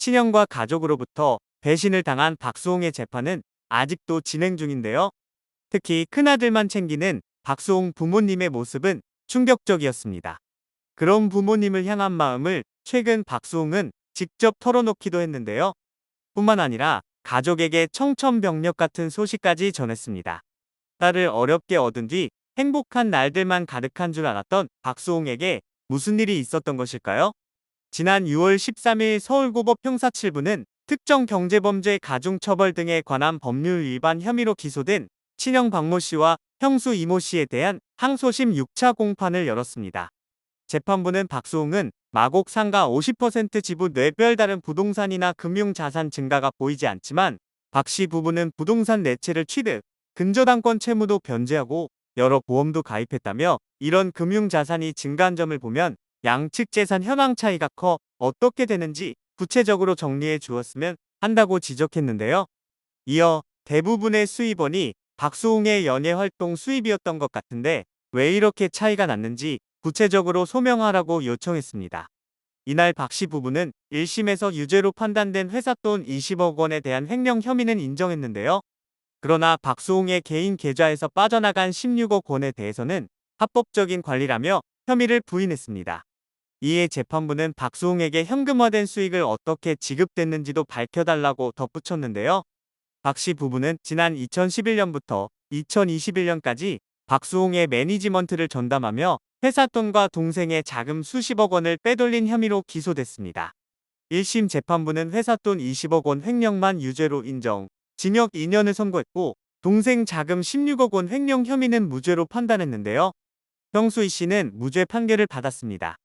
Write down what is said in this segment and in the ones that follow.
친형과 가족으로부터 배신을 당한 박수홍의 재판은 아직도 진행 중인데요. 특히 큰아들만 챙기는 박수홍 부모님의 모습은 충격적이었습니다. 그런 부모님을 향한 마음을 최근 박수홍은 직접 털어놓기도 했는데요. 뿐만 아니라 가족에게 청천벽력 같은 소식까지 전했습니다. 딸을 어렵게 얻은 뒤 행복한 날들만 가득한 줄 알았던 박수홍에게 무슨 일이 있었던 것일까요? 지난 6월 13일 서울고법 형사 7부는 특정 경제범죄 가중처벌 등에 관한 법률 위반 혐의로 기소된 친형 박모 씨와 형수 이모 씨에 대한 항소심 6차 공판을 열었습니다. 재판부는 박수홍은 마곡 상가 50% 지분 외 별다른 부동산이나 금융자산 증가가 보이지 않지만 박 씨 부부는 부동산 4채를 취득, 근저당권 채무도 변제하고 여러 보험도 가입했다며 이런 금융자산이 증가한 점을 보면 양측 재산 현황 차이가 커 어떻게 되는지 구체적으로 정리해 주었으면 한다고 지적했는데요. 이어 대부분의 수입원이 박수홍의 연예활동 수입이었던 것 같은데 왜 이렇게 차이가 났는지 구체적으로 소명하라고 요청했습니다. 이날 박 씨 부부는 1심에서 유죄로 판단된 회사 돈 20억 원에 대한 횡령 혐의는 인정했는데요. 그러나 박수홍의 개인 계좌에서 빠져나간 16억 원에 대해서는 합법적인 관리라며 혐의를 부인했습니다. 이에 재판부는 박수홍에게 현금화된 수익을 어떻게 지급됐는지도 밝혀달라고 덧붙였는데요. 박 씨 부부는 지난 2011년부터 2021년까지 박수홍의 매니지먼트를 전담하며 회사 돈과 동생의 자금 수십억 원을 빼돌린 혐의로 기소됐습니다. 1심 재판부는 회사 돈 20억 원 횡령만 유죄로 인정, 징역 2년을 선고했고 동생 자금 16억 원 횡령 혐의는 무죄로 판단했는데요. 형수 이 씨는 무죄 판결을 받았습니다.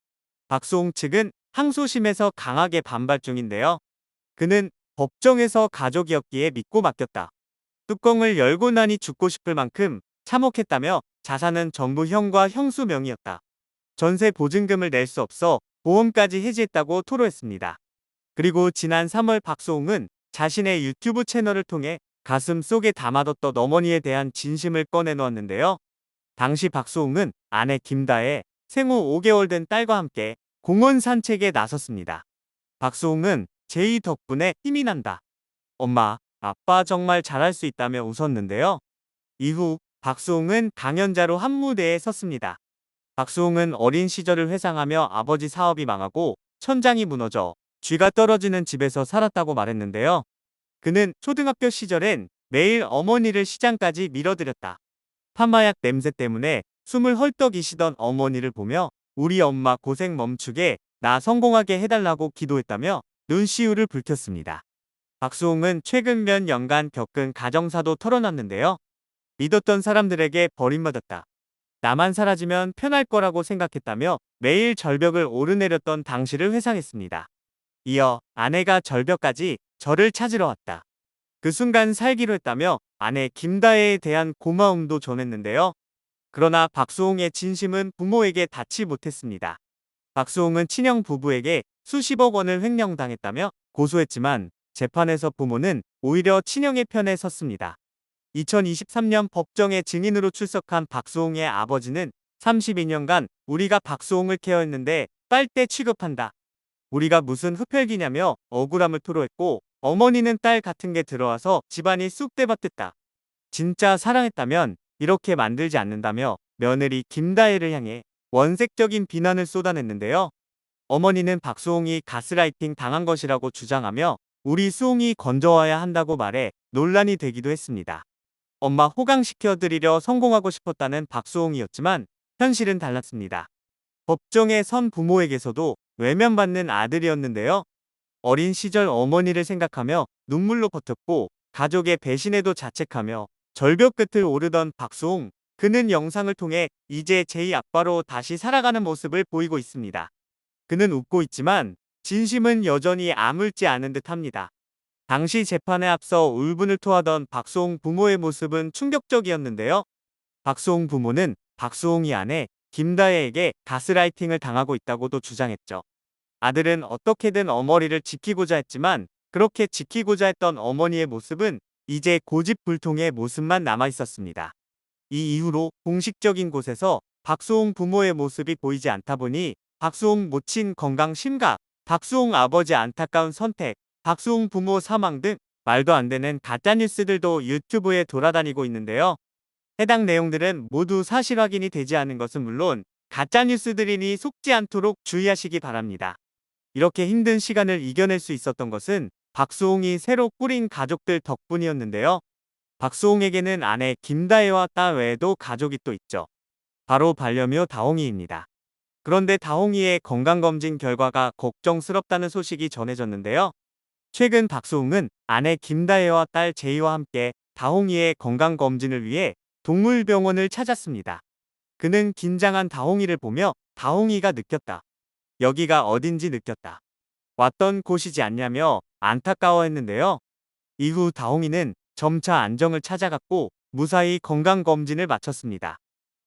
박수홍 측은 항소심에서 강하게 반발 중인데요. 그는 법정에서 가족이었기에 믿고 맡겼다. 뚜껑을 열고 나니 죽고 싶을 만큼 참혹했다며 자산은 전부 형과 형수 명의였다. 전세 보증금을 낼 수 없어 보험까지 해지했다고 토로했습니다. 그리고 지난 3월 박수홍은 자신의 유튜브 채널을 통해 가슴 속에 담아뒀던 어머니에 대한 진심을 꺼내놓았는데요. 당시 박수홍은 아내 김다혜, 생후 5개월 된 딸과 함께 공원 산책에 나섰습니다. 박수홍은 제이 덕분에 힘이 난다. 엄마, 아빠 정말 잘할 수 있다며 웃었는데요. 이후 박수홍은 강연자로 한 무대에 섰습니다. 박수홍은 어린 시절을 회상하며 아버지 사업이 망하고 천장이 무너져 쥐가 떨어지는 집에서 살았다고 말했는데요. 그는 초등학교 시절엔 매일 어머니를 시장까지 밀어들였다. 판마약 냄새 때문에 숨을 헐떡이시던 어머니를 보며 우리 엄마 고생 멈추게 나 성공하게 해달라고 기도했다며 눈시울을 붉혔습니다. 박수홍은 최근 몇 년간 겪은 가정사도 털어놨는데요. 믿었던 사람들에게 버림받았다. 나만 사라지면 편할 거라고 생각했다며 매일 절벽을 오르내렸던 당시를 회상했습니다. 이어 아내가 절벽까지 저를 찾으러 왔다. 그 순간 살기로 했다며 아내 김다혜에 대한 고마움도 전했는데요. 그러나 박수홍의 진심은 부모에게 닿지 못했습니다. 박수홍은 친형 부부에게 수십억 원을 횡령당했다며 고소했지만 재판에서 부모는 오히려 친형의 편에 섰습니다. 2023년 법정에 증인으로 출석한 박수홍의 아버지는 32년간 우리가 박수홍을 케어했는데 빨대 취급한다. 우리가 무슨 흡혈귀냐며 억울함을 토로했고 어머니는 딸 같은 게 들어와서 집안이 쑥대밭됐다. 진짜 사랑했다면 이렇게 만들지 않는다며 며느리 김다혜를 향해 원색적인 비난을 쏟아냈는데요. 어머니는 박수홍이 가스라이팅 당한 것이라고 주장하며 우리 수홍이 건져와야 한다고 말해 논란이 되기도 했습니다. 엄마 호강시켜드리려 성공하고 싶었다는 박수홍이었지만 현실은 달랐습니다. 법정에 선 부모에게서도 외면받는 아들이었는데요. 어린 시절 어머니를 생각하며 눈물로 버텼고 가족의 배신에도 자책하며 절벽 끝을 오르던 박수홍. 그는 영상을 통해 이제 제2 아빠로 다시 살아가는 모습을 보이고 있습니다. 그는 웃고 있지만 진심은 여전히 아물지 않은 듯합니다. 당시 재판에 앞서 울분을 토하던 박수홍 부모의 모습은 충격적이었는데요. 박수홍 부모는 박수홍이 아내 김다혜에게 가스라이팅을 당하고 있다고도 주장했죠. 아들은 어떻게든 어머니를 지키고자 했지만 그렇게 지키고자 했던 어머니의 모습은 이제 고집불통의 모습만 남아 있었습니다. 이 이후로 공식적인 곳에서 박수홍 부모의 모습이 보이지 않다 보니 박수홍 모친 건강 심각, 박수홍 아버지 안타까운 선택, 박수홍 부모 사망 등 말도 안 되는 가짜 뉴스들도 유튜브에 돌아다니고 있는데요. 해당 내용들은 모두 사실 확인이 되지 않은 것은 물론 가짜 뉴스들이니 속지 않도록 주의하시기 바랍니다. 이렇게 힘든 시간을 이겨낼 수 있었던 것은 박수홍이 새로 꾸린 가족들 덕분이었는데요. 박수홍에게는 아내 김다혜와 딸 외에도 가족이 또 있죠. 바로 반려묘 다홍이입니다. 그런데 다홍이의 건강검진 결과가 걱정스럽다는 소식이 전해졌는데요. 최근 박수홍은 아내 김다혜와 딸 제이와 함께 다홍이의 건강검진을 위해 동물병원을 찾았습니다. 그는 긴장한 다홍이를 보며 다홍이가 느꼈다. 여기가 어딘지 느꼈다. 왔던 곳이지 않냐며 안타까워했는데요. 이후 다홍이는 점차 안정을 찾아갔고 무사히 건강검진을 마쳤습니다.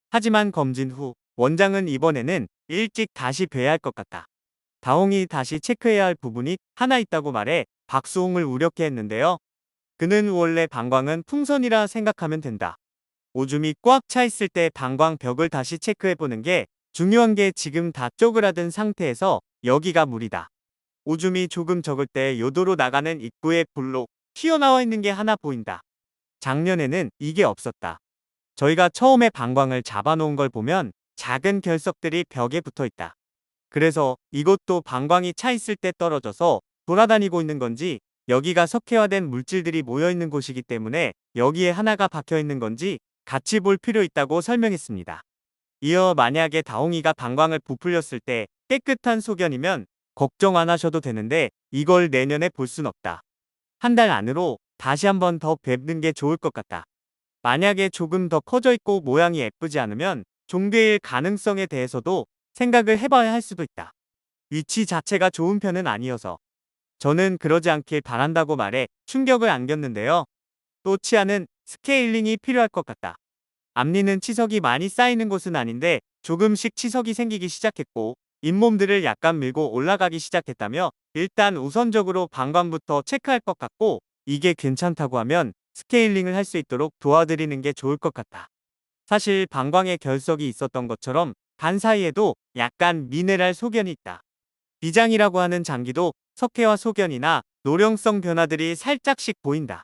하지만 검진 후 원장은 이번에는 일찍 다시 뵈야 할 것 같다. 다홍이 다시 체크해야 할 부분이 하나 있다고 말해 박수홍을 우렵게 했는데요. 그는 원래 방광은 풍선이라 생각하면 된다. 오줌이 꽉 차 있을 때 방광벽을 다시 체크해보는 게 중요한 게 지금 다 쪼그라든 상태에서 여기가 물이다. 오줌이 조금 적을 때 요도로 나가는 입구에 볼록 튀어나와 있는 게 하나 보인다. 작년에는 이게 없었다. 저희가 처음에 방광을 잡아놓은 걸 보면 작은 결석들이 벽에 붙어 있다. 그래서 이것도 방광이 차 있을 때 떨어져서 돌아다니고 있는 건지 여기가 석회화된 물질들이 모여 있는 곳이기 때문에 여기에 하나가 박혀 있는 건지 같이 볼 필요 있다고 설명했습니다. 이어 만약에 다홍이가 방광을 부풀렸을 때 깨끗한 소견이면 걱정 안 하셔도 되는데 이걸 내년에 볼 순 없다. 한 달 안으로 다시 한번 더 뵙는 게 좋을 것 같다. 만약에 조금 더 커져 있고 모양이 예쁘지 않으면 종괴일 가능성에 대해서도 생각을 해봐야 할 수도 있다. 위치 자체가 좋은 편은 아니어서 저는 그러지 않길 바란다고 말해 충격을 안겼는데요. 또 치아는 스케일링이 필요할 것 같다. 앞니는 치석이 많이 쌓이는 곳은 아닌데 조금씩 치석이 생기기 시작했고 잇몸들을 약간 밀고 올라가기 시작했다며 일단 우선적으로 방광부터 체크할 것 같고 이게 괜찮다고 하면 스케일링을 할 수 있도록 도와드리는 게 좋을 것 같다. 사실 방광에 결석이 있었던 것처럼 간 사이에도 약간 미네랄 소견이 있다. 비장이라고 하는 장기도 석회화 소견이나 노령성 변화들이 살짝씩 보인다.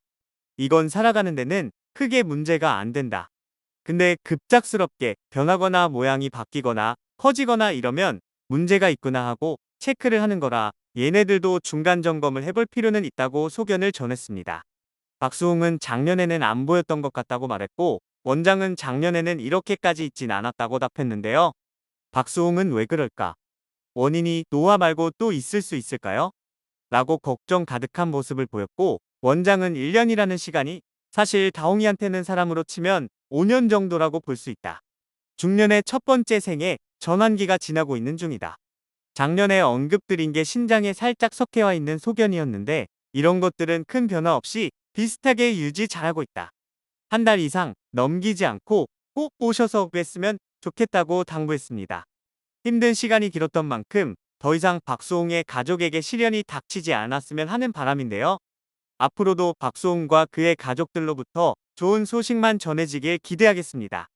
이건 살아가는 데는 크게 문제가 안 된다. 근데 급작스럽게 변하거나 모양이 바뀌거나 커지거나 이러면 문제가 있구나 하고 체크를 하는 거라 얘네들도 중간 점검을 해볼 필요는 있다고 소견을 전했습니다. 박수홍은 작년에는 안 보였던 것 같다고 말했고 원장은 작년에는 이렇게까지 있진 않았다고 답했는데요. 박수홍은 왜 그럴까? 원인이 노화 말고 또 있을 수 있을까요? 라고 걱정 가득한 모습을 보였고 원장은 1년이라는 시간이 사실 다홍이한테는 사람으로 치면 5년 정도라고 볼 수 있다. 중년의 첫 번째 생에 전환기가 지나고 있는 중이다. 작년에 언급드린 게 신장에 살짝 석회화 있는 소견이었는데 이런 것들은 큰 변화 없이 비슷하게 유지 잘하고 있다. 한 달 이상 넘기지 않고 꼭 오셔서 뵀으면 좋겠다고 당부했습니다. 힘든 시간이 길었던 만큼 더 이상 박수홍의 가족에게 시련이 닥치지 않았으면 하는 바람인데요. 앞으로도 박수홍과 그의 가족들로부터 좋은 소식만 전해지길 기대하겠습니다.